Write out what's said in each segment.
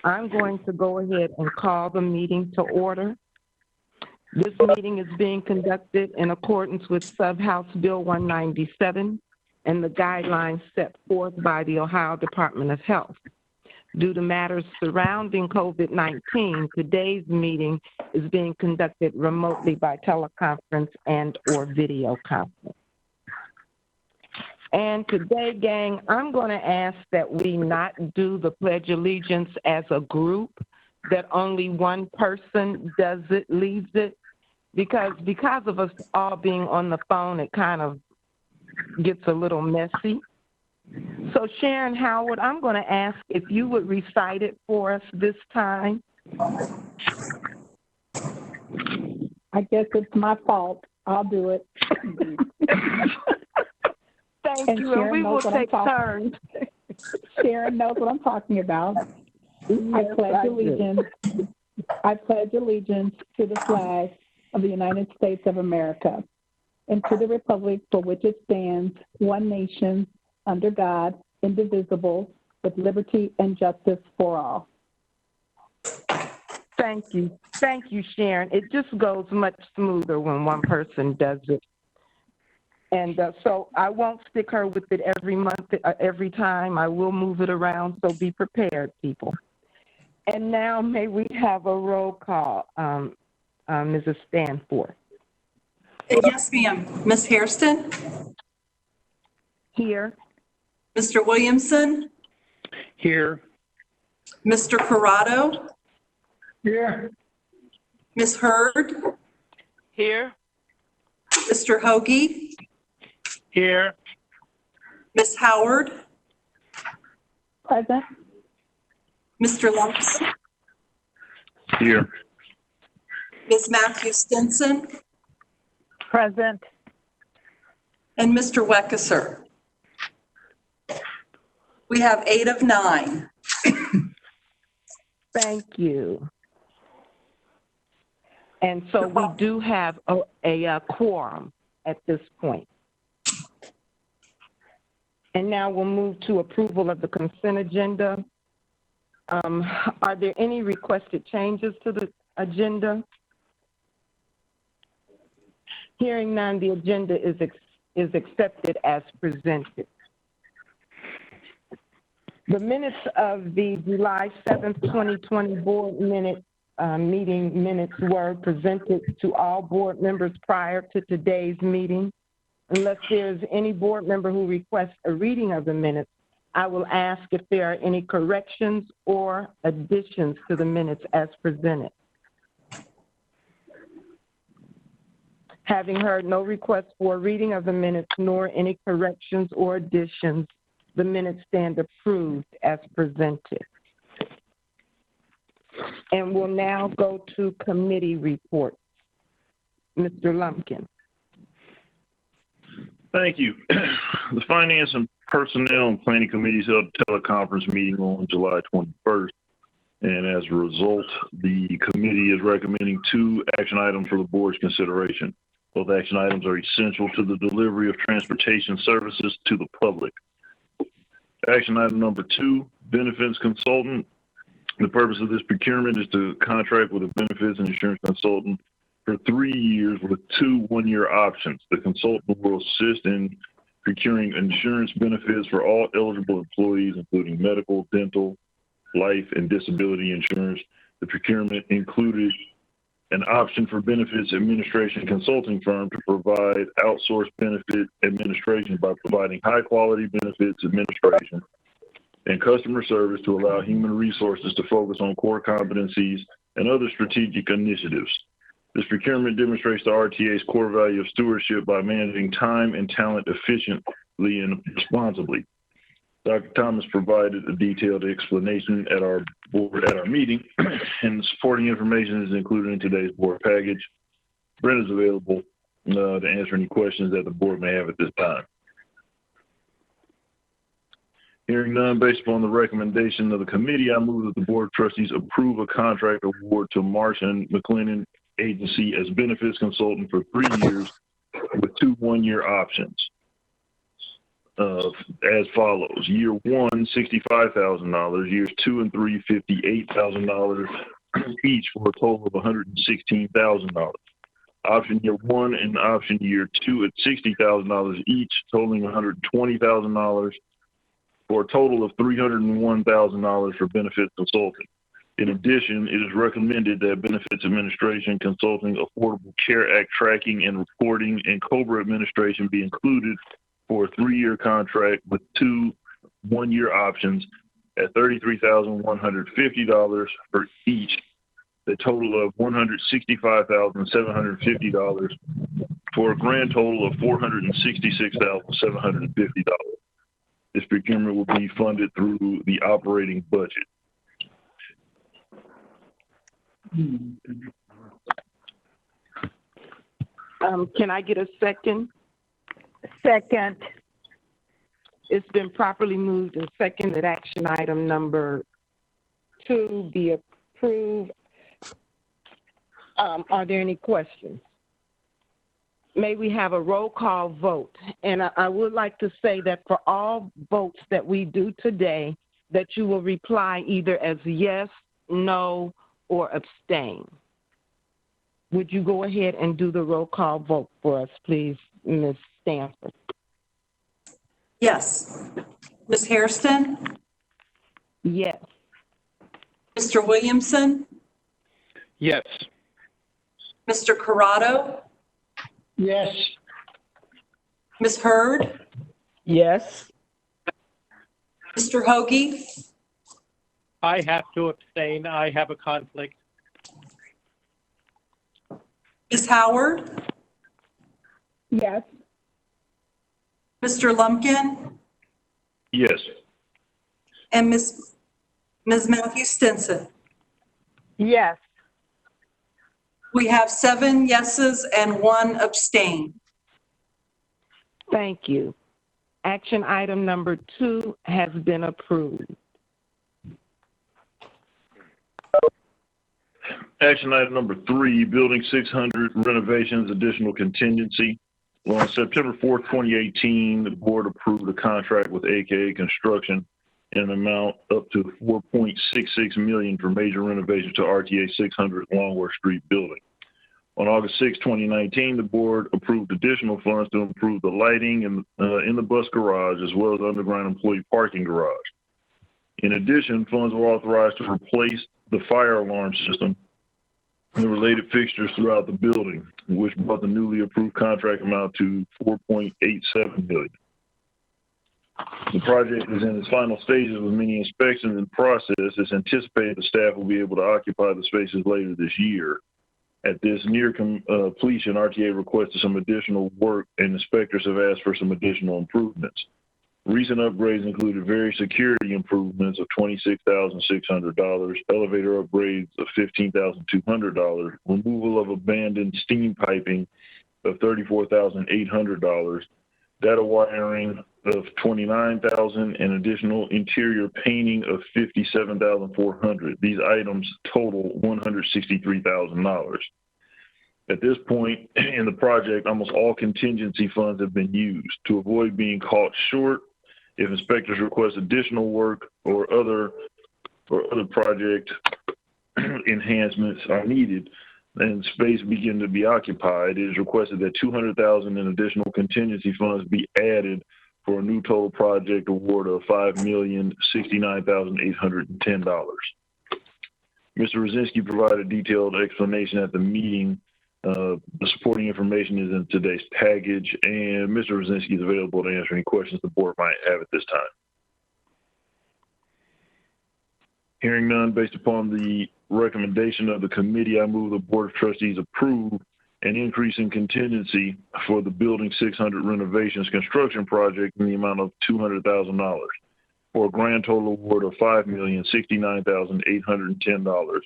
I'm going to go ahead and call the meeting to order. This meeting is being conducted in accordance with Sub-House Bill 197 and the guidelines set forth by the Ohio Department of Health. Due to matters surrounding COVID-19, today's meeting is being conducted remotely by teleconference and/or video conference. And today, gang, I'm going to ask that we not do the Pledge of Allegiance as a group, that only one person does it, leads it, because of us all being on the phone, it kind of gets a little messy. So Sharon Howard, I'm going to ask if you would recite it for us this time. I guess it's my fault. I'll do it. Thank you, and we will take turns. Sharon knows what I'm talking about. I pledge allegiance to the flag of the United States of America and to the republic for which it stands, one nation, under God, indivisible, with liberty and justice for all. Thank you. Thank you, Sharon. It just goes much smoother when one person does it. And so I won't stick her with it every month, every time. I will move it around, so be prepared, people. And now may we have a roll call, Mrs. Stanforth. Yes, ma'am. Ms. Hairston? Here. Mr. Williamson? Here. Mr. Corrado? Here. Ms. Hurd? Here. Mr. Hoagie? Here. Ms. Howard? Present. Mr. Lumpson? Here. Ms. Matthew Stinson? Present. And Mr. Weckesser? We have 8 of 9. Thank you. And so we do have a quorum at this point. And now we'll move to approval of the consent agenda. Are there any requested changes to the agenda? Hearing none, the agenda is accepted as presented. The minutes of the July 7th, 2020 board meeting minutes were presented to all board members prior to today's meeting. Unless there's any board member who requests a reading of the minutes, I will ask if there are any corrections or additions to the minutes as presented. Having heard no request for a reading of the minutes nor any corrections or additions, the minutes stand approved as presented. And we'll now go to committee reports. Mr. Lumpkin. Thank you. The Finance and Personnel and Planning Committees held a teleconference meeting on July 21st. And as a result, the committee is recommending 2 action items for the board's consideration. Both action items are essential to the delivery of transportation services to the public. Action item number 2, benefits consultant. The purpose of this procurement is to contract with a benefits and insurance consultant for 3 years with 2 one-year options. The consultant will assist in procuring insurance benefits for all eligible employees, including medical, dental, life, and disability insurance. The procurement included an option for benefits administration consulting firm to provide outsourced benefit administration by providing high-quality benefits administration and customer service to allow human resources to focus on core competencies and other strategic initiatives. This procurement demonstrates the RTA's core value of stewardship by managing time and talent efficiently and responsibly. Dr. Thomas provided a detailed explanation at our meeting, and supporting information is included in today's board package. Brent is available to answer any questions that the board may have at this time. Hearing none, based upon the recommendation of the committee, I move that the board of trustees approve a contract award to Marsh and McLennan Agency as benefits consultant for 3 years with 2 one-year options. as follows. Year one, $65,000. Years 2 and 3, $58,000 each, for a total of $116,000. Option year one and option year two at $60,000 each, totaling $120,000, for a total of $301,000 for benefits consulting. In addition, it is recommended that Benefits Administration Consulting, Affordable Care Act tracking and reporting, and COBRA administration be included for a 3-year contract with 2 one-year options at $33,150 for each, a total of $165,750, for a grand total of $466,750. This procurement will be funded through the operating budget. Can I get a second? Second. It's been properly moved and seconded that action item number 2 be approved. Are there any questions? May we have a roll call vote? And I would like to say that for all votes that we do today, that you will reply either as yes, no, or abstain. Would you go ahead and do the roll call vote for us, please, Ms. Stanford? Yes. Ms. Hairston? Yes. Mr. Williamson? Yes. Mr. Corrado? Yes. Ms. Hurd? Yes. Mr. Hoagie? I have to abstain. I have a conflict. Ms. Howard? Yes. Mr. Lumpkin? Yes. And Ms. Matthew Stinson? Yes. We have 7 yeses and 1 abstain. Thank you. Action item number 2 has been approved. Action item number 3, Building 600 renovations, additional contingency. Well, on September 4th, 2018, the board approved a contract with RTA Construction in an amount up to $4.66 million for major renovations to RTA 600 Longworth Street building. On August 6, 2019, the board approved additional funds to improve the lighting in the bus garage as well as underground employee parking garage. In addition, funds were authorized to replace the fire alarm system and the related fixtures throughout the building, which brought the newly approved contract amount to $4.87 million. The project is in its final stages with many inspections in process. It's anticipated the staff will be able to occupy the spaces later this year. At this near completion, RTA requested some additional work, and inspectors have asked for some additional improvements. Recent upgrades included various security improvements of $26,600, elevator upgrades of $15,200, removal of abandoned steam piping of $34,800, data wiring of $29,000, and additional interior painting of $57,400. These items total $163,000. At this point in the project, almost all contingency funds have been used. To avoid being caught short, if inspectors request additional work or other project enhancements are needed and space begin to be occupied, it is requested that $200,000 in additional contingency funds be added for a new total project award of $5,069,810. Mr. Rosinski provided a detailed explanation at the meeting. The supporting information is in today's package, and Mr. Rosinski is available to answer any questions the board might have at this time. Hearing none, based upon the recommendation of the committee, I move the Board of Trustees approve an increase in contingency for the Building 600 renovations construction project in the amount of $200,000 for a grand total award of $5,069,810,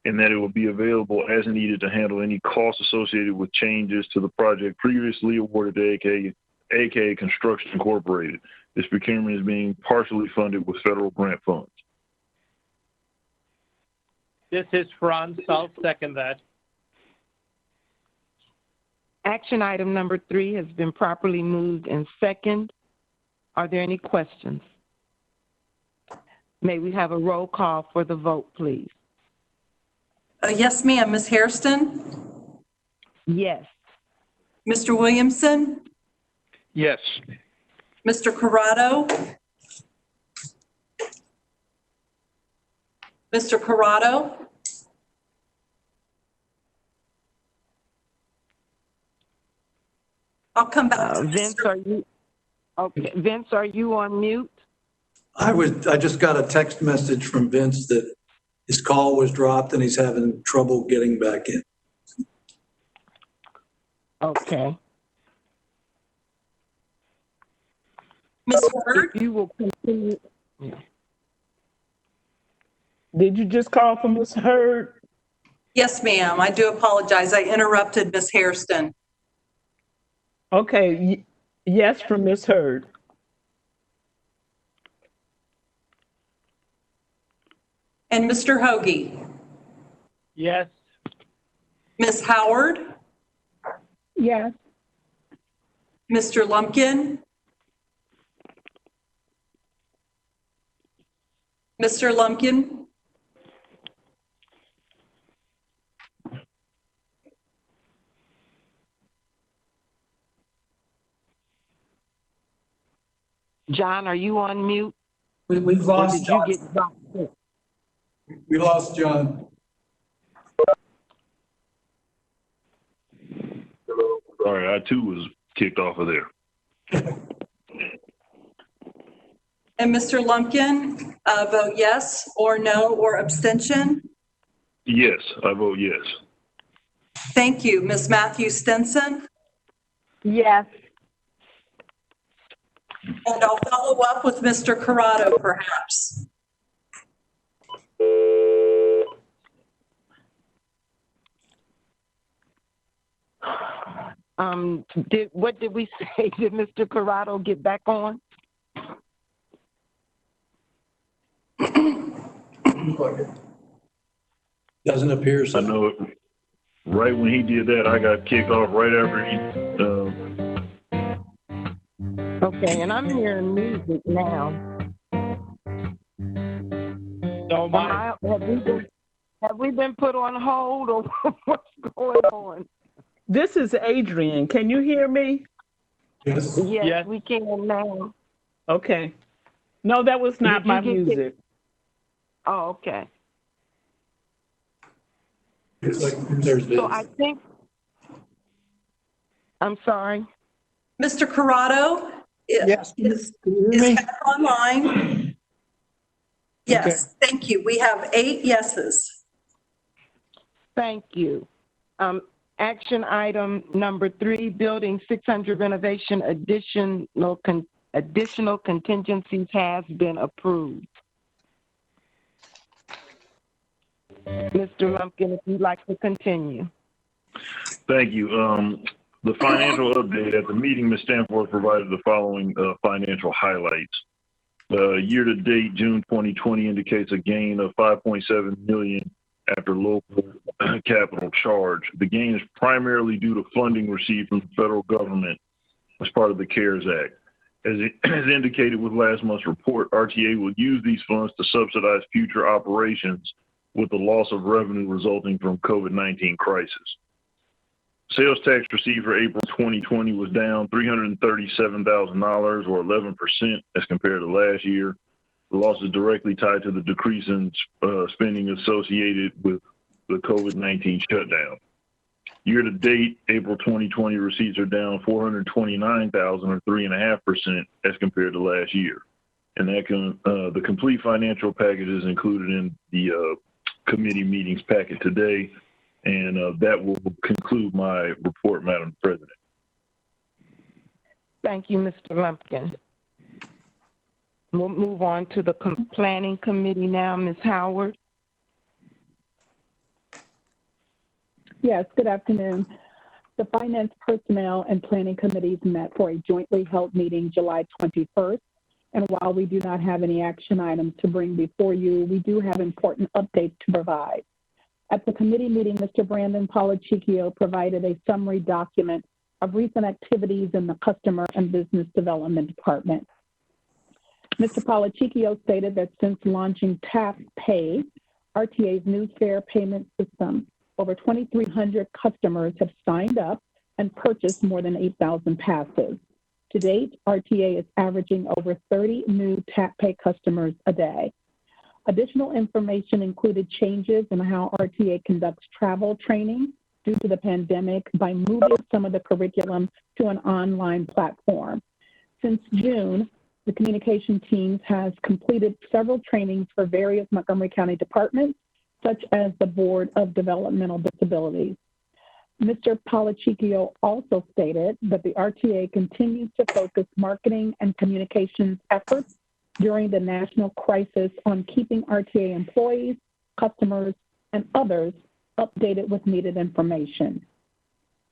and that it will be available as needed to handle any costs associated with changes to the project previously awarded to RTA Construction Incorporated. This procurement is being partially funded with federal grant funds. This is Franz. I'll second that. Action item number 3 has been properly moved and seconded Are there any questions? May we have a roll call for the vote, please? Yes, ma'am. Ms. Hairston? Yes. Mr. Williamson? Yes. Mr. Corrado? Mr. Corrado? I'll come back to Vince, Mr. are you, okay, Vince, are you on mute? I just got a text message from Vince that his call was dropped and he's having trouble getting back in. Okay. Ms. Hurd? If you will continue. Did you just call for Ms. Hurd? Yes, ma'am. I do apologize. I interrupted Ms. Hairston. Okay, yes from Ms. Hurd. And Mr. Hoagie? Yes. Ms. Howard? Yes. Mr. Lumpkin? Mr. Lumpkin? John, are you on mute? We've Or lost did you John. get dropped? We lost John. Sorry, I too was kicked off of there. And Mr. Lumpkin, vote yes or no or abstention? Yes, I vote yes. Thank you. Ms. Matthews Stinson? Yes. And I'll follow up with Mr. Corrado perhaps. What did we say? Did Mr. Corrado get back on? Doesn't appear I so. know it. Right when he did that, I got kicked off right after he, Okay, and I'm hearing music now. So my, Have we been put on hold or what's going on? This is Adrian. Can you hear me? Yes. Yes, Yes. we can now. Okay. No, that was not Did you my get music. Oh, okay. It's like there's Vince. So I think, I'm sorry. Mr. Corrado? Yes. Is Can you hear me? back online? Yes, thank you. We have 8 yeses. Thank you. Action item number 3, building 600 renovation additional contingencies has been approved. Mr. Lumpkin, if you'd like to continue. thank you. The financial update at the meeting, Ms. Stanforth provided the following financial highlights. Year-to-date, June 2020 indicates a gain of $5.7 million after local capital charge. The gain is primarily due to funding received from the federal government as part of the CARES Act. As indicated with last month's report, RTA will use these funds to subsidize future operations with the loss of revenue resulting from COVID-19 crisis. Sales tax received for April 2020 was down $337,000 or 11% as compared to last year. The loss is directly tied to the decrease in spending associated with the COVID-19 shutdown. Year to date, April 2020 receipts are down $429,000 or 3.5% as compared to last year. And that the complete financial package is included in the committee meetings packet today. And that will conclude my report, Madam President. Thank you, Mr. Lumpkin. We'll move on to the planning committee now. Ms. Howard? Yes, good afternoon. The Finance, Personnel, and Planning Committees met for a jointly held meeting July 21st. And while we do not have any action items to bring before you, we do have important updates to provide. At the committee meeting, Mr. Brandon Polachicchio provided a summary document of recent activities in the Customer and Business Development Department. Mr. Policicchio stated that since launching Tap Pay, RTA's new fare payment system, over 2,300 customers have signed up and purchased more than 8,000 passes. To date, RTA is averaging over 30 new Tap Pay customers a day. Additional information included changes in how RTA conducts travel training due to the pandemic by moving some of the curriculum to an online platform. Since June, the communication team has completed several trainings for various Montgomery County departments, such as the Board of Developmental Disabilities. Mr. Policicchio also stated that the RTA continues to focus marketing and communications efforts during the national crisis on keeping RTA employees, customers, and others updated with needed information.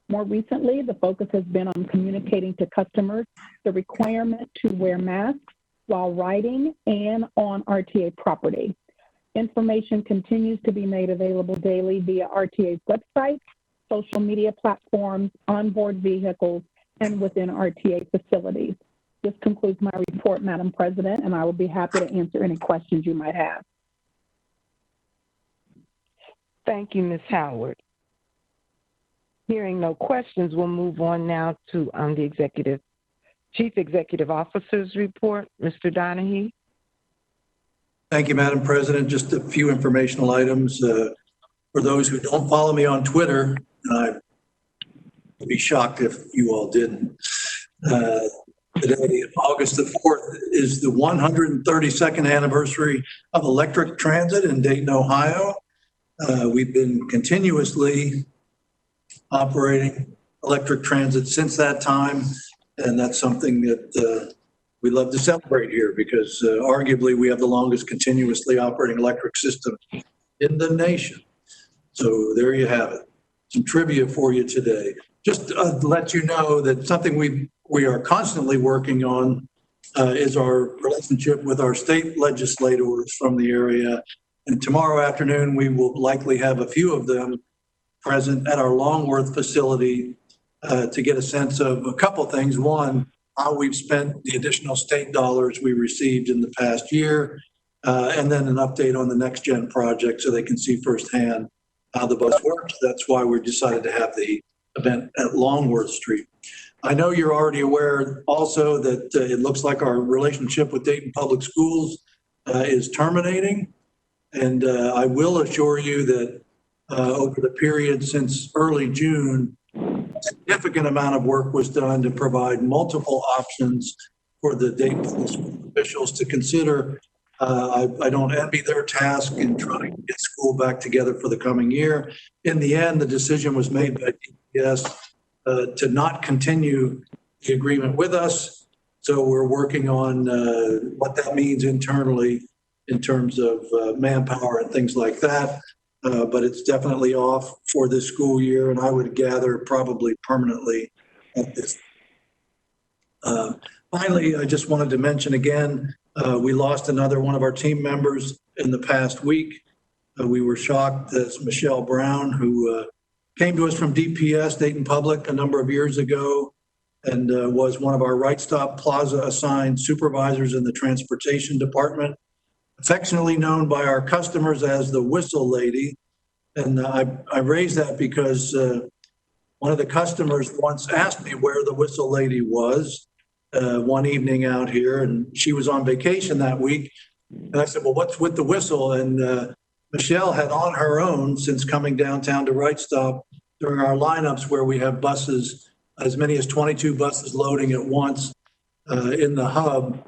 More recently, the focus has been on communicating to customers the requirement to wear masks while riding and on RTA property. Information continues to be made available daily via RTA's website, social media platforms, onboard vehicles, and within RTA facilities. This concludes my report, Madam President, and I will be happy to answer any questions you might have. Thank you, Ms. Howard. Hearing no questions, we'll move on now to the Chief Executive Officer's report. Mr. Donahue. Thank you, Madam President. Just a few informational items. For those who don't follow me on Twitter, I would be shocked if you all didn't. Today, August the 4th, is the 132nd anniversary of electric transit in Dayton, Ohio. We've been continuously operating electric transit since that time, and that's something that we love to celebrate here because arguably we have the longest continuously operating electric system in the nation. So there you have it. Some trivia for you today. Just to let you know that something we are constantly working on is our relationship with our state legislators from the area. And tomorrow afternoon, we will likely have a few of them present at our Longworth facility to get a sense of a couple things. One, how we've spent the additional state dollars we received in the past year, and then an update on the Next Gen project so they can see firsthand how the bus works. That's why we decided to have the event at Longworth Street. I know you're already aware also that it looks like our relationship with Dayton Public Schools is terminating. And I will assure you that over the period since early June, a significant amount of work was done to provide multiple options for the Dayton Public School officials to consider. I don't envy their task in trying to get school back together for the coming year. In the end, the decision was made by DPS to not continue the agreement with us. So we're working on what that means internally in terms of manpower and things like that. But it's definitely off for this school year, and I would gather probably permanently at this. Finally, I just wanted to mention again, we lost another one of our team members in the past week. We were shocked as Michelle Brown, who came to us from DPS, Dayton Public, a number of years ago, and was one of our Right Stop Plaza assigned supervisors in the transportation department, affectionately known by our customers as the Whistle Lady. And I raise that because one of the customers once asked me where the Whistle Lady was one evening out here, and she was on vacation that week. And I said, well, what's with the whistle? And Michelle had on her own, since coming downtown to Right Stop during our lineups where we have buses, as many as 22 buses loading at once in the hub.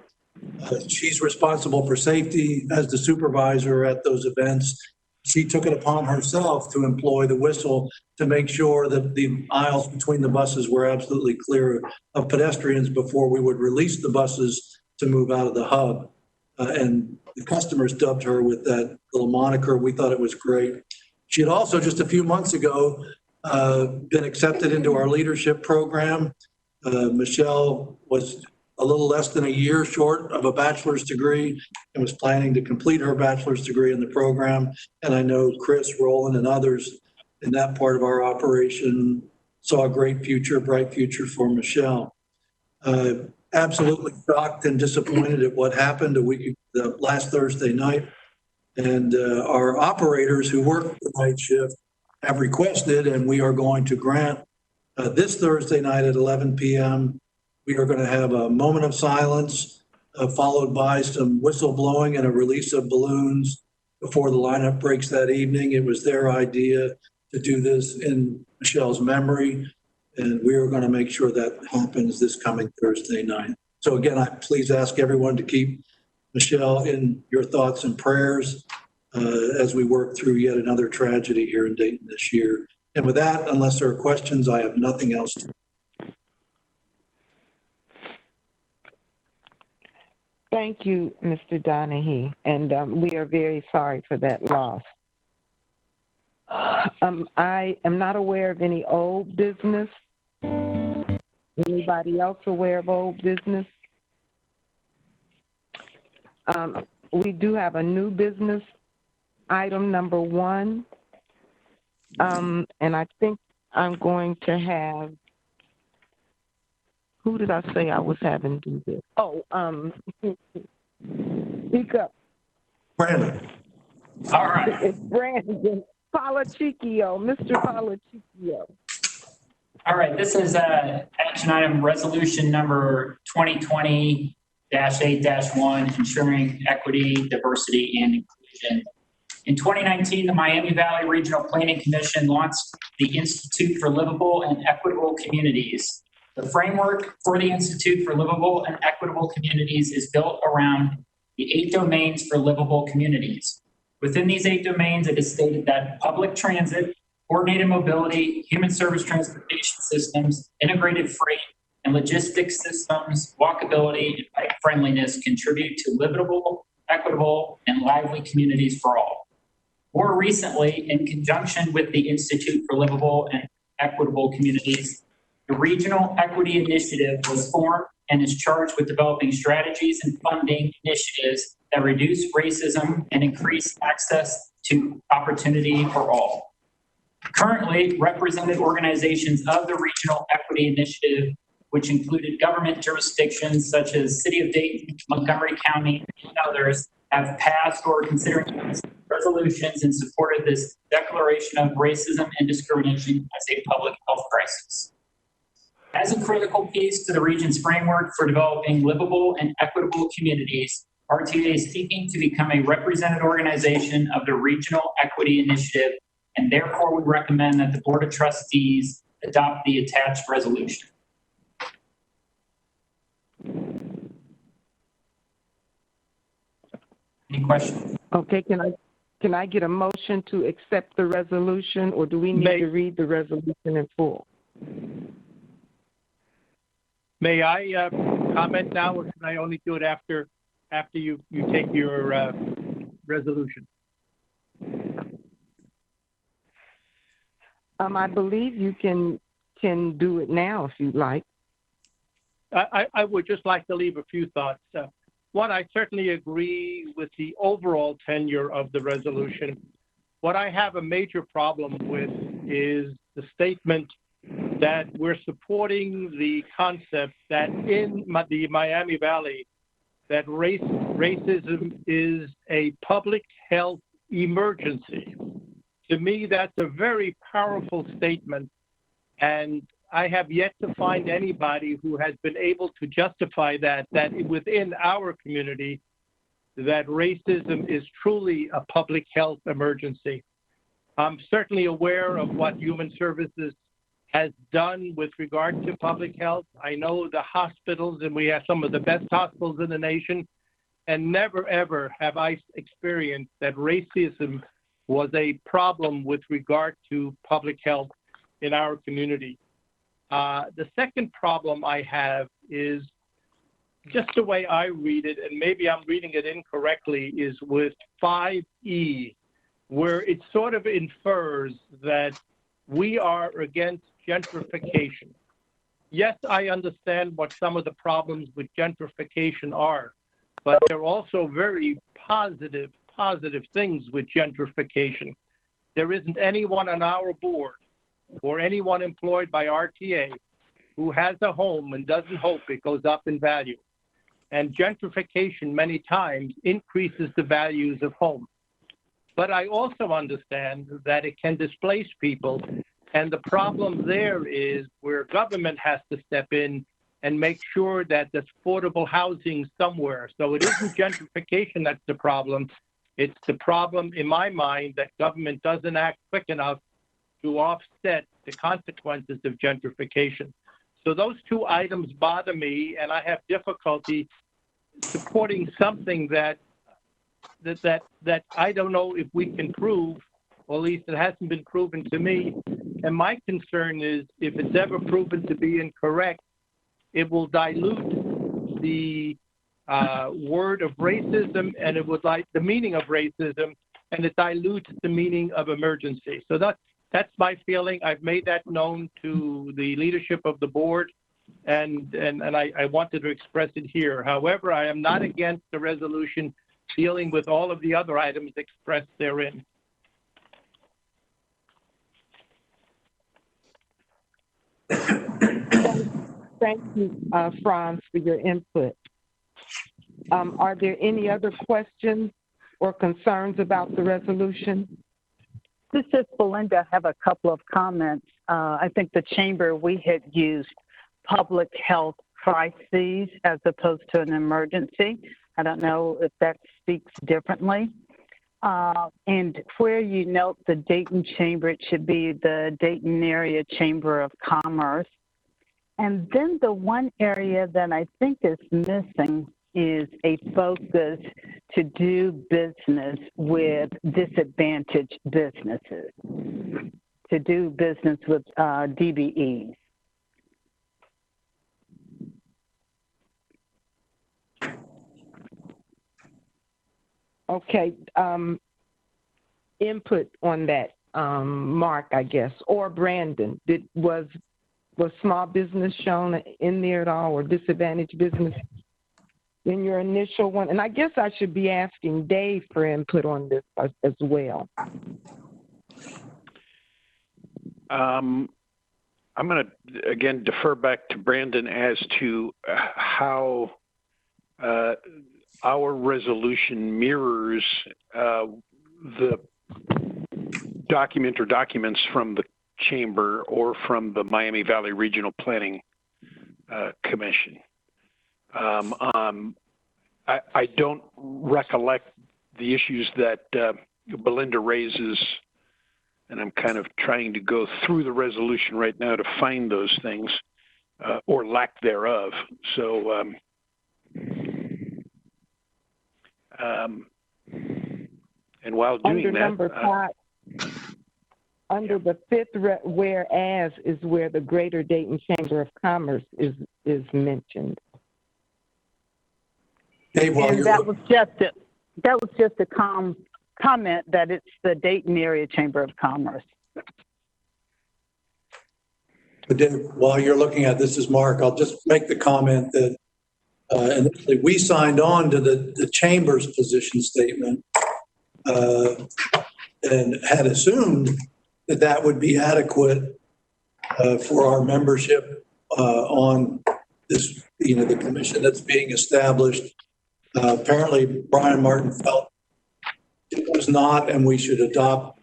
She's responsible for safety as the supervisor at those events. She took it upon herself to employ the whistle to make sure that the aisles between the buses were absolutely clear of pedestrians before we would release the buses to move out of the hub. And the customers dubbed her with that little moniker. We thought it was great. She had also just a few months ago been accepted into our leadership program. Michelle was a little less than a year short of a bachelor's degree and was planning to complete her bachelor's degree in the program. And I know Chris, Roland, and others in that part of our operation saw a great future, bright future for Michelle. absolutely shocked and disappointed at what happened last Thursday night. And our operators who work the night shift have requested, and we are going to grant this Thursday night at 11 p.m. We are going to have a moment of silence, followed by some whistle blowing and a release of balloons before the lineup breaks that evening. It was their idea to do this in Michelle's memory, and we are going to make sure that happens this coming Thursday night. So again, I please ask everyone to keep Michelle in your thoughts and prayers as we work through yet another tragedy here in Dayton this year. And with that, unless there are questions, I have nothing else to. Thank you, Mr. Donahue, and we are very sorry for that loss. I am not aware of any old business. Anybody else aware of old business? We do have a new business item number 1. And I think I'm going to have, who did I say I was having do this? Oh, speak up. Brandon. All right. It's Brandon Palachicchio, Mr. Palachicchio. All right. This is action item resolution number 2020-8-1, ensuring equity, diversity, and inclusion. In 2019, the Miami Valley Regional Planning Commission launched the Institute for Livable and Equitable Communities. The framework for the Institute for Livable and Equitable Communities is built around the 8 domains for livable communities. Within these 8 domains, it is stated that public transit, coordinated mobility, human service transportation systems, integrated freight, and logistics systems, walkability, and bike friendliness contribute to livable, equitable, and lively communities for all. More recently, in conjunction with the Institute for Livable and Equitable Communities, the Regional Equity Initiative was formed and is charged with developing strategies and funding initiatives that reduce racism and increase access to opportunity for all. Currently, represented organizations of the Regional Equity Initiative, which included government jurisdictions such as City of Dayton, Montgomery County, and others, have passed or considering resolutions in support of this declaration of racism and discrimination as a public health crisis. As a critical piece to the region's framework for developing livable and equitable communities, RTA is seeking to become a represented organization of the Regional Equity Initiative, and therefore we recommend that the Board of Trustees adopt the attached resolution. Any questions? Okay, can I get a motion to accept the resolution, or do we need to read the resolution in full? May I comment now, or can I only do it after you take your resolution? I believe you can do it now if you'd like. I would just like to leave a few thoughts. One, I certainly agree with the overall tenure of the resolution. What I have a major problem with is the statement that we're supporting the concept that in the Miami Valley, that racism is a public health emergency. To me, that's a very powerful statement, and I have yet to find anybody who has been able to justify that within our community, that racism is truly a public health emergency. I'm certainly aware of what Human Services has done with regard to public health. I know the hospitals, and we have some of the best hospitals in the nation, and never, ever have I experienced that racism was a problem with regard to public health in our community. The second problem I have is just the way I read it, and maybe I'm reading it incorrectly, is with 5E, where it sort of infers that we are against gentrification. Yes, I understand what some of the problems with gentrification are, but there are also very positive things with gentrification. There isn't anyone on our board or anyone employed by RTA who has a home and doesn't hope it goes up in value. And gentrification many times increases the values of homes. But I also understand that it can displace people. And the problem there is where government has to step in and make sure that there's affordable housing somewhere. So it isn't gentrification that's the problem. It's the problem, in my mind, that government doesn't act quick enough to offset the consequences of gentrification. So those two items bother me, and I have difficulty supporting something that I don't know if we can prove, or at least it hasn't been proven to me. And my concern is if it's ever proven to be incorrect, it will dilute the word of racism, and it would like the meaning of racism, and it dilutes the meaning of emergency. So that's my feeling. I've made that known to the leadership of the board, and I wanted to express it here. However, I am not against the resolution dealing with all of the other items expressed therein. Thank you, Franz, for your input. Are there any other questions or concerns about the resolution? This is Belinda. I have a couple of comments. I think the chamber, we had used public health crises as opposed to an emergency. I don't know if that speaks differently. And where you note the Dayton Chamber, it should be the Dayton Area Chamber of Commerce. And then the one area that I think is missing is a focus to do business with disadvantaged businesses, to do business with DBEs. Okay, input on that, Mark, I guess, or Brandon. Was small business shown in there at all, or disadvantaged business in your initial one? And I guess I should be asking Dave for input on this as well. I'm going to, again, defer back to Brandon as to how our resolution mirrors the document or documents from the Chamber or from the Miami Valley Regional Planning Commission. I don't recollect the issues that Belinda raises, and I'm kind of trying to go through the resolution right now to find those things or lack thereof. So, and while doing under that, number 5, under the 5th whereas is where the Greater Dayton Chamber of Commerce is mentioned. Dave, And that was just a comment that it's the Dayton Area Chamber of Commerce. But Dave, while you're looking at this, is Mark, I'll just make the comment that initially we signed on to the Chamber's position statement and had assumed that would be adequate for our membership on this, the commission that's being established. Apparently, Brian Martin felt it was not, and we should adopt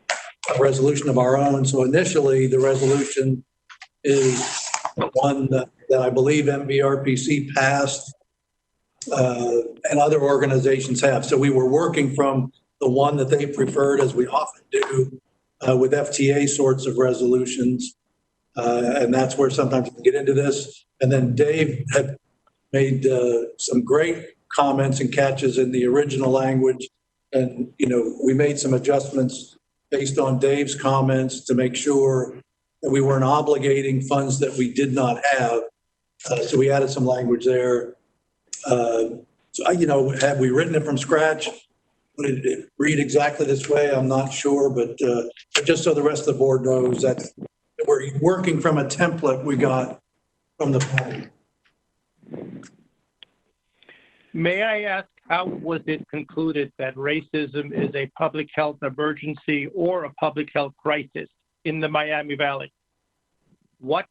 a resolution of our own. So initially, the resolution is one that I believe MVRPC passed and other organizations have. So we were working from the one that they preferred, as we often do with FTA sorts of resolutions. And that's where sometimes you can get into this. And then Dave had made some great comments and catches in the original language. And, we made some adjustments based on Dave's comments to make sure that we weren't obligating funds that we did not have. So we added some language there. Have we written it from scratch? Would it read exactly this way? I'm not sure, but just so the rest of the board knows that we're working from a template we got from the planning. May I ask, how was it concluded that racism is a public health emergency or a public health crisis in the Miami Valley? What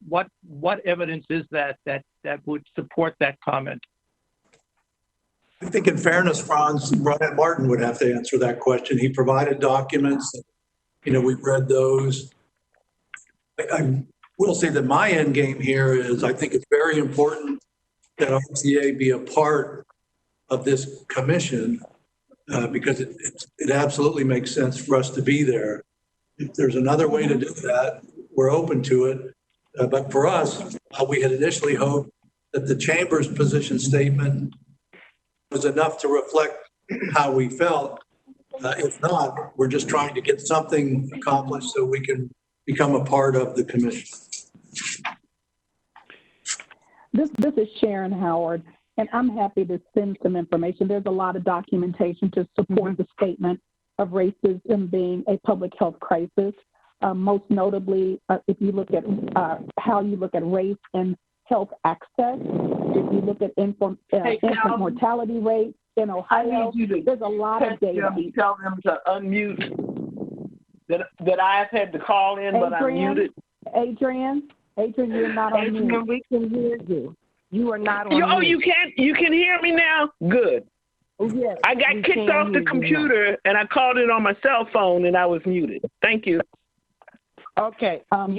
evidence is that would support that comment? I think in fairness, Franz, Brian Martin would have to answer that question. He provided documents, we've read those. I will say that my end game here is I think it's very important that RTA be a part of this commission because it absolutely makes sense for us to be there. If there's another way to do that, we're open to it. But for us, we had initially hoped that the chamber's position statement was enough to reflect how we felt. If not, we're just trying to get something accomplished so we can become a part of the commission. This is Sharon Howard, and I'm happy to send some information. There's a lot of documentation to support the statement of racism being a public health crisis. Most notably, if you look at how you look at race and health access, if you look at infant mortality rates in Ohio, there's a lot of data. Tell them to unmute. That I've had to call in, but I'm muted. Adrian, you're not on mute. Adrian, we can hear you. You are not on mute. You can hear me now? Good. Oh, yes, I got kicked off the computer and I called it on my cell phone and I was muted. Thank you. Okay. I am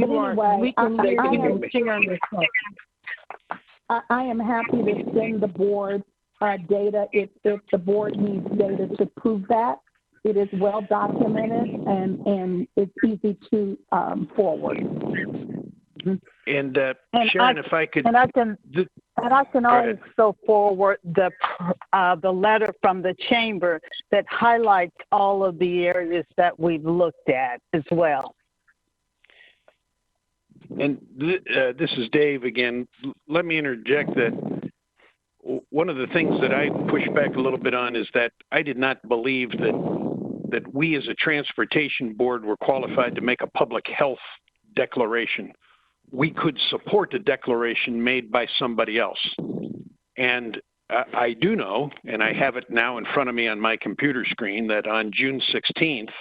happy to send the board data if the board needs data to prove that. It is well documented and it's easy to forward. And Sharon, if I could, I can also forward the letter from the chamber that highlights all of the areas that we've looked at as well. And this is Dave again. Let me interject that one of the things that I push back a little bit on is that I did not believe that we as a transportation board were qualified to make a public health declaration. We could support a declaration made by somebody else. And I do know, and I have it now in front of me on my computer screen, that on June 16th,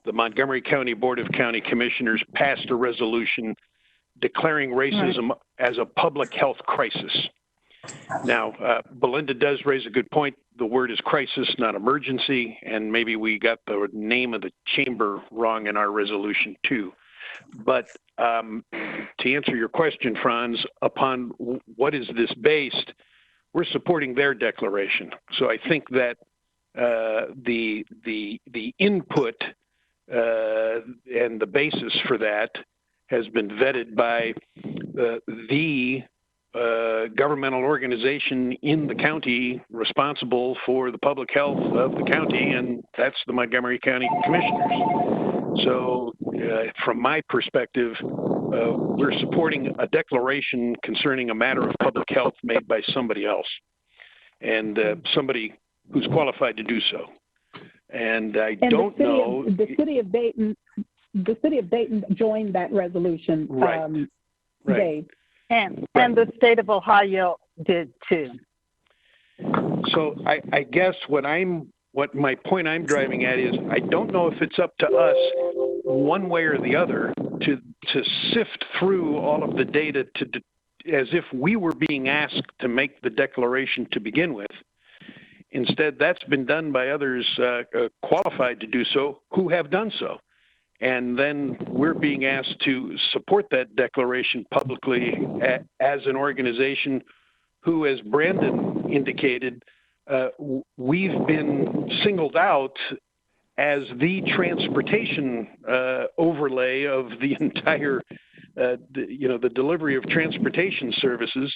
the Montgomery County Board of County Commissioners passed a resolution declaring racism as a public health crisis. Now, Belinda does raise a good point. The word is crisis, not emergency, and maybe we got the name of the chamber wrong in our resolution too. But to answer your question, Franz, upon what is this based, we're supporting their declaration. So I think that the input and the basis for that has been vetted by the governmental organization in the county responsible for the public health of the county, and that's the Montgomery County Commissioners. So from my perspective, we're supporting a declaration concerning a matter of public health made by somebody else, and somebody who's qualified to do so. And I don't know. The city of Dayton joined that resolution, right. Dave. And the state of Ohio did too. So I guess what my point I'm driving at is I don't know if it's up to us one way or the other to sift through all of the data as if we were being asked to make the declaration to begin with. Instead, that's been done by others qualified to do so who have done so. And then we're being asked to support that declaration publicly as an organization who, as Brandon indicated, we've been singled out as the transportation overlay of the entire, the delivery of transportation services.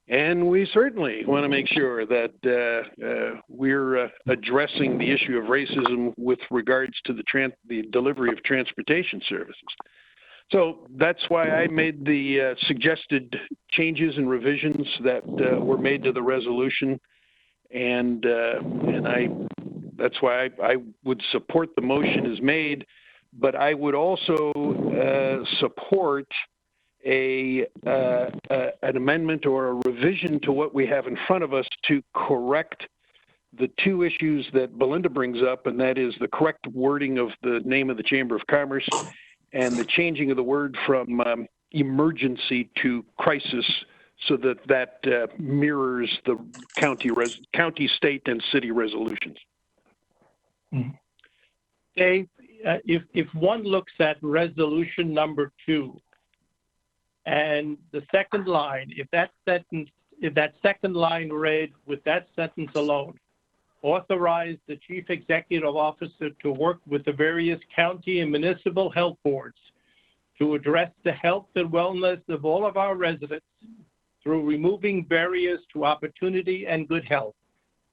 And we certainly want to make sure that we're addressing the issue of racism with regards to the delivery of transportation services. So that's why I made the suggested changes and revisions that were made to the resolution, and that's why I would support the motion as made, but I would also support an amendment or a revision to what we have in front of us to correct the two issues that Belinda brings up, and that is the correct wording of the name of the Chamber of Commerce and the changing of the word from emergency to crisis so that mirrors the county, state, and city resolutions. Dave, if one looks at resolution number 2 and the second line, if that second line read with that sentence alone, authorize the chief executive officer to work with the various county and municipal health boards to address the health and wellness of all of our residents through removing barriers to opportunity and good health.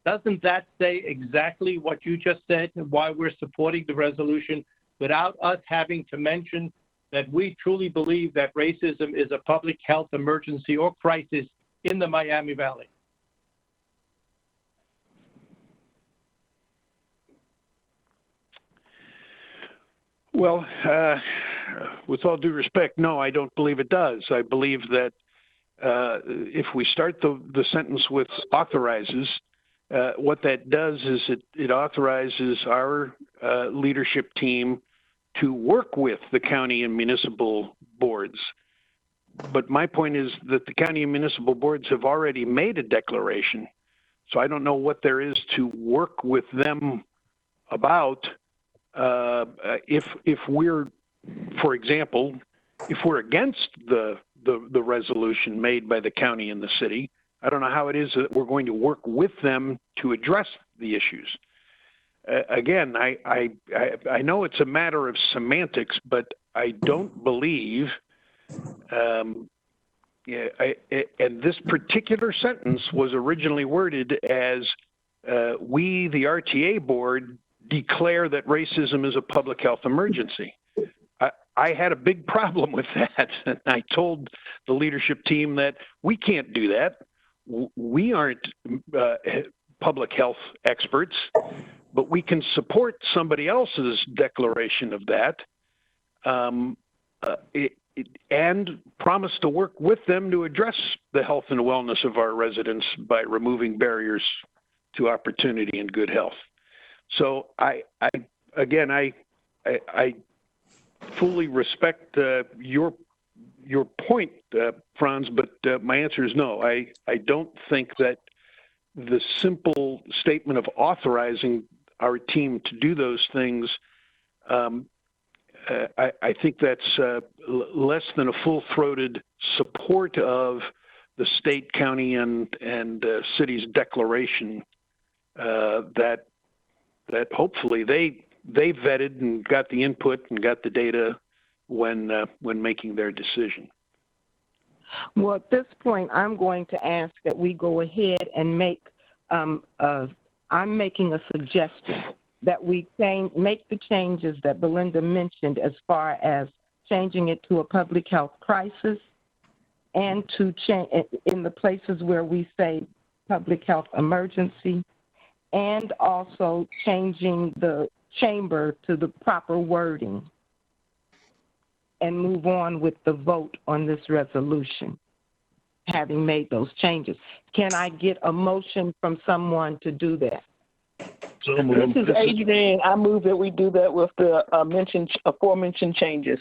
Doesn't that say exactly what you just said and why we're supporting the resolution without us having to mention that we truly believe that racism is a public health emergency or crisis in the Miami Valley? Well, with all due respect, no, I don't believe it does. I believe that if we start the sentence with authorizes, what that does is it authorizes our leadership team to work with the county and municipal boards. But my point is that the county and municipal boards have already made a declaration. So I don't know what there is to work with them about. If we're, for example, if we're against the resolution made by the county and the city, I don't know how it is that we're going to work with them to address the issues. Again, I know it's a matter of semantics, but I don't believe, and this particular sentence was originally worded as, we, the RTA board, declare that racism is a public health emergency. I had a big problem with that. And I told the leadership team that we can't do that. We aren't public health experts, but we can support somebody else's declaration of that and promise to work with them to address the health and wellness of our residents by removing barriers to opportunity and good health. So I fully respect your point, Franz, but my answer is no. I don't think that the simple statement of authorizing our team to do those things, I think that's less than a full-throated support of the state, county, and city's declaration that hopefully they vetted and got the input and got the data when making their decision. Well, at this point, I'm going to ask that we go ahead and make, I'm making a suggestion that we make the changes that Belinda mentioned as far as changing it to a public health crisis and to change in the places where we say public health emergency, and also changing the chamber to the proper wording and move on with the vote on this resolution, having made those changes. Can I get a motion from someone to do that? So This is Adrienne. I move that we do that with the aforementioned changes.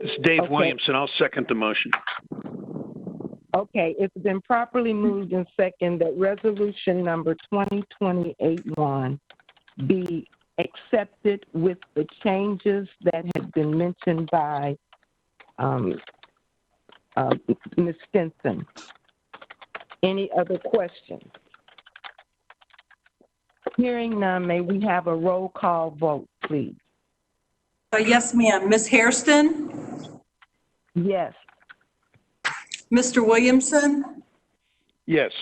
This is Dave Williamson. I'll second the motion. Okay, it's been properly moved and second that resolution number 2020-81 be accepted with the changes that have been mentioned by Ms. Stinson. Any other questions? Hearing none, may we have a roll call vote, please? Yes, ma'am. Ms. Hairston? Yes. Mr. Williamson? Yes.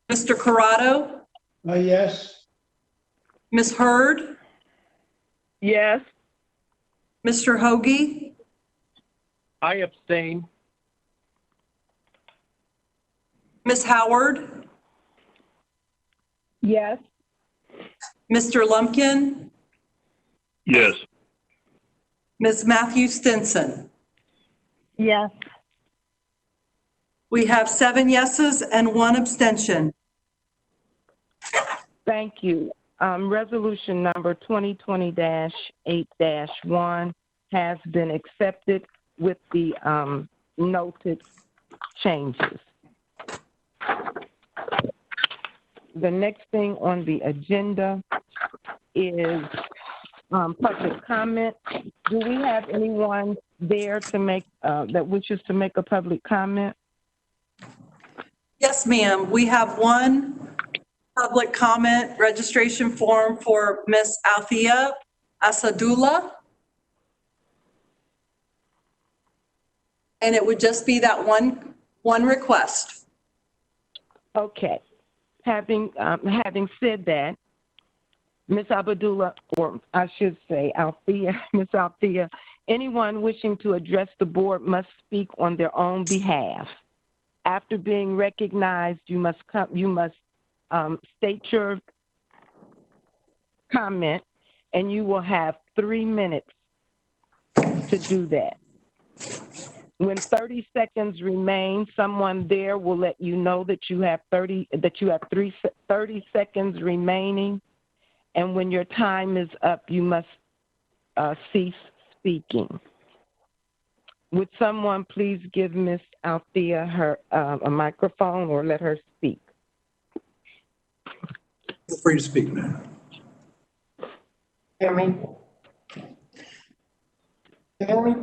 Mr. Corrado? Yes. Ms. Hurd? Yes. Mr. Hoagie? I abstain. Ms. Howard? Yes. Mr. Lumpkin? yes. Ms. Matthew Stinson? Yes. We have 7 yeses and 1 abstention. Thank you. Resolution number 2020-8-1 has been accepted with the noted changes. The next thing on the agenda is public comment. Do we have anyone there to make that wishes to make a public comment? Yes, ma'am. We have one public comment registration form for Miss Althea Asadullah. And it would just be that one request. Okay. Having said that, Ms. Abdullah, or I should say Althea, Ms. Althea, anyone wishing to address the board must speak on their own behalf. After being recognized, you must state your comment, and you will have 3 minutes to do that. When 30 seconds remain, someone there will let you know that you have 30 seconds remaining. And when your time is up, you must cease speaking. Would someone please give Ms. Althea a microphone or let her speak? Feel free to speak, ma'am. Hear me? Hear me?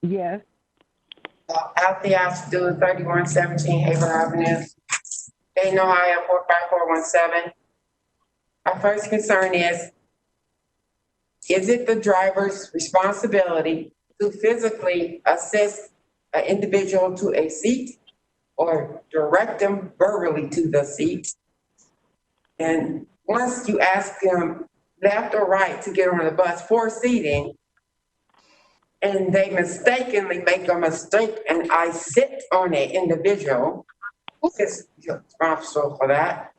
Yes. Althea Asadullah, 3117 Haver Avenue. They know I am 45417. Our first concern is it the driver's responsibility to physically assist an individual to a seat or direct them verbally to the seat? And once you ask them left or right to get on the bus for seating, and they mistakenly make a mistake and I sit on an individual, who is responsible for that?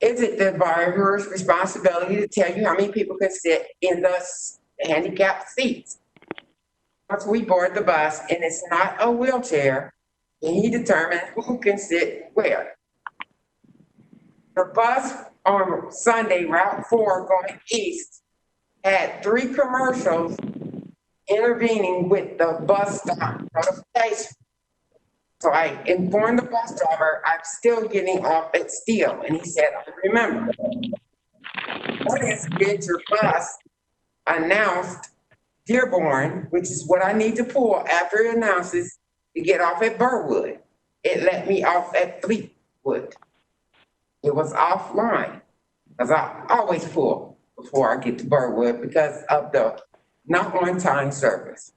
Is it the driver's responsibility to tell you how many people can sit in the handicapped seats? Once we board the bus and it's not a wheelchair, and he determines who can sit where. The bus on Sunday, Route 4 going east, had 3 commercials intervening with the bus stop notification. So I informed the bus driver, I'm still getting off at Steele. And he said, I remember. What is, did your bus announced Dearborn, which is what I need to pull after it announces to get off at Burwood. It let me off at Fleetwood. It was offline, because I always pull before I get to Burwood because of the not on time service.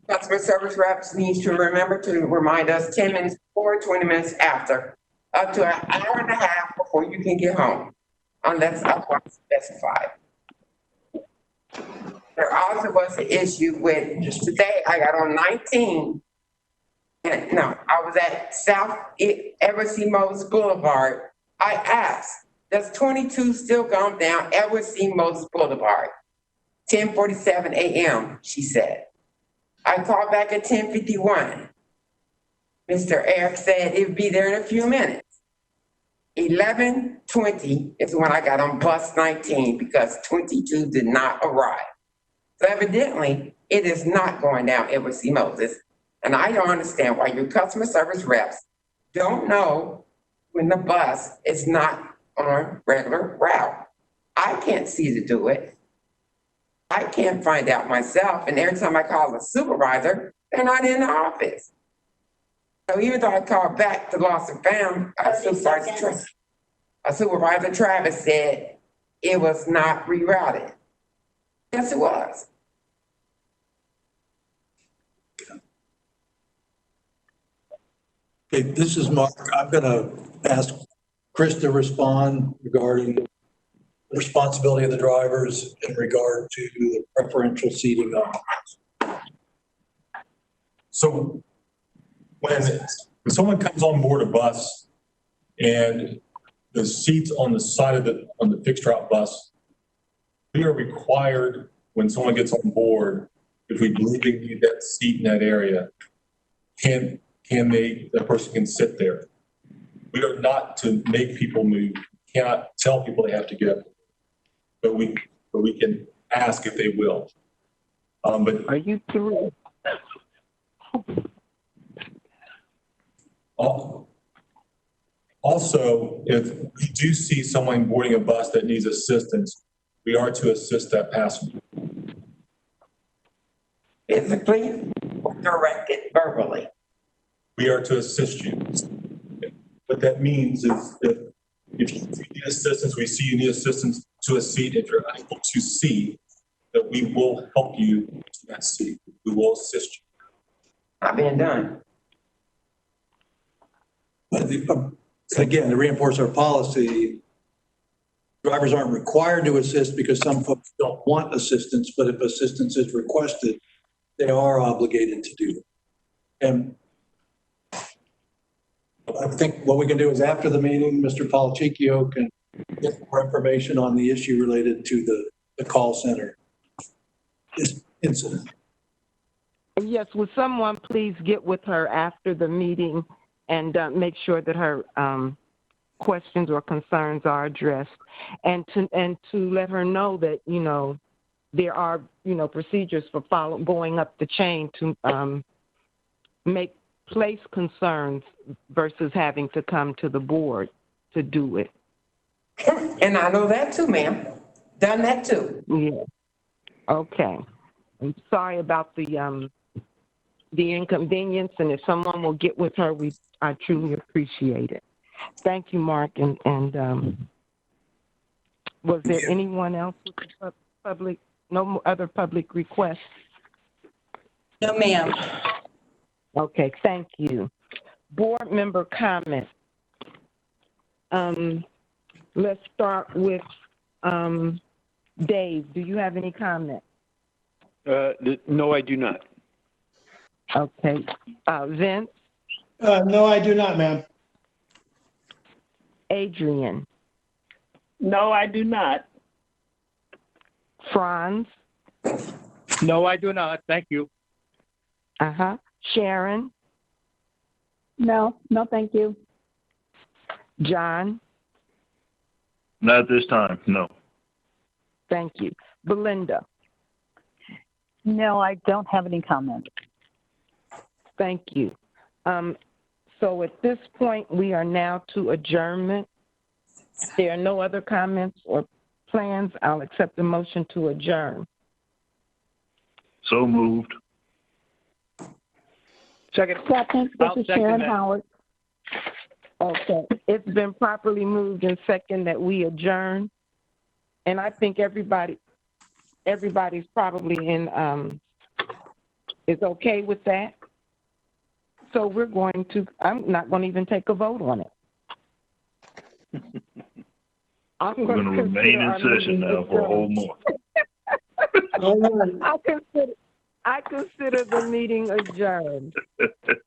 Customer service reps needs to remember to remind us 10 minutes before, 20 minutes after, up to an hour and a half before you can get home, unless otherwise specified. There also was an issue with, just today, I got on 19, and no, I was at South Edward C. Moses Boulevard. I asked, does 22 still go down Edward C. Moses Boulevard? 10:47 a.m., she said. I called back at 10:51. Mr. Eric said it would be there in a few minutes. 11:20 is when I got on bus 19 because 22 did not arrive. So evidently, it is not going down Edward C. Moses. And I don't understand why your customer service reps don't know when the bus is not on regular route. I can't see to do it. I can't find out myself. And every time I call a supervisor, they're not in the office. So even though I called back to Lost and Found, Supervisor Travis said it was not rerouted. Yes, it was. Okay, this is Mark. I'm going to ask Chris to respond regarding the responsibility of the drivers in regard to the preferential seating options. So when someone comes on board a bus and the seats on the side of on the fixed route bus, we are required when someone gets on board, if we believe they need that seat in that area, that person can sit there. We are not to make people move. We cannot tell people they have to go, but we can ask if they will. But Are you through? also, if we do see someone boarding a bus that needs assistance, we are to assist that passenger. Physically or directed verbally? We are to assist you. What that means is if you need assistance, we see you need assistance to a seat. If you're unable to see, that we will help you to that seat. We will assist you. Not being done. But again, to reinforce our policy, drivers aren't required to assist because some folks don't want assistance, but if assistance is requested, they are obligated to do it. And I think what we can do is after the meeting, Mr. Palachicchio can get more information on the issue related to the call center incident. Yes, would someone please get with her after the meeting and make sure that her questions or concerns are addressed, and to let her know that, you know, there are, you know, procedures for going up the chain to place concerns versus having to come to the board to do it. And I know that too, ma'am. Done that too. Yeah. Okay. I'm sorry about the inconvenience, and if someone will get with her, I truly appreciate it. Thank you, Mark. And was there anyone else with the public? No other public requests? No, ma'am. Okay, thank you. Board member comments. Let's start with Dave. Do you have any comments? No, I do not. Okay. Vince? No, I do not, ma'am. Adrian? No, I do not. Franz? No, I do not. Thank you. Sharon? No, thank you. John? Not this time, no. Thank you. Belinda? No, I don't have any comments. Thank you. So at this point, we are now to adjournment. If there are no other comments or plans, I'll accept the motion to adjourn. So moved. Second. Second, this I'll is second Sharon that. Howard. Okay. It's been properly moved and second that we adjourn. And I think everybody's probably is okay with that. So I'm not going to even take a vote on it. We're going to remain in session now for a whole month. I consider the meeting adjourned.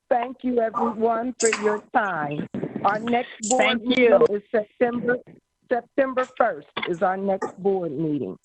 Thank you, everyone, for your time. Our next board meeting is September 1st is our next board meeting.